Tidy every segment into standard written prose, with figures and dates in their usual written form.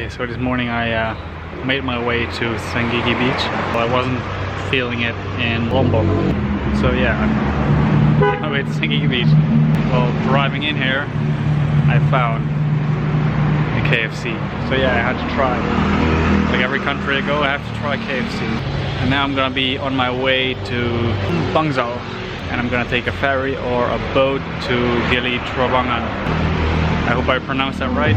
Okay, so this morning I made my way to Senggigi beach, but I wasn't feeling it in Lombok. So yeah, I made my way to Senggigi beach. Well, driving in here, I found a KFC. So yeah, I had to try. Like every country I go, I have to try KFC. And now I'm gonna be on my way to Bangzhou, and I'm gonna take a ferry or a boat to Gili Trawangan. I hope I pronounced that right.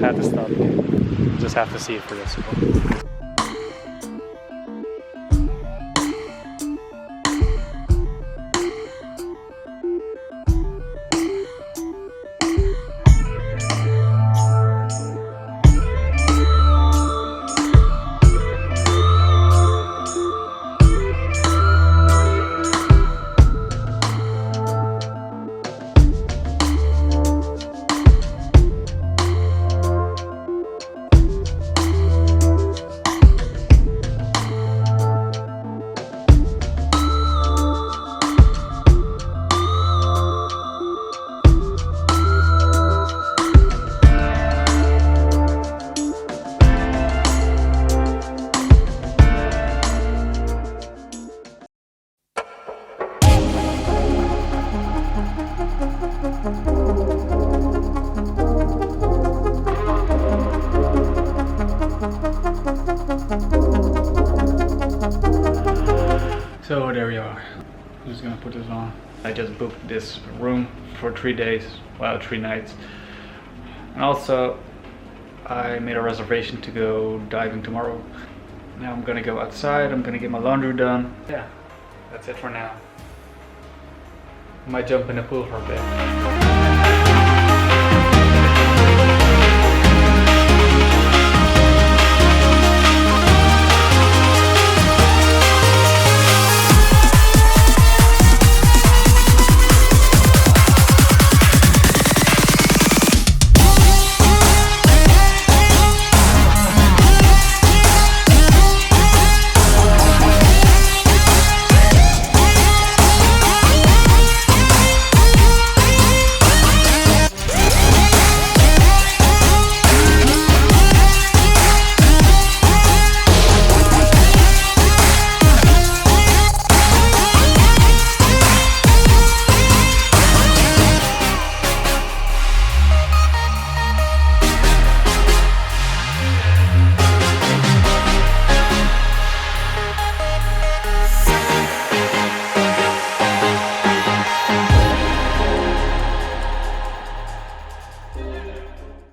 Had to stop again. Just have to see it for yourself. So there we are. I'm just gonna put this on. I just booked this room for 3 days, well 3 nights. And also I made a reservation to go diving tomorrow. Now I'm gonna go outside, I'm gonna get my laundry done. Yeah, that's it for now. I might jump in the pool for a bit.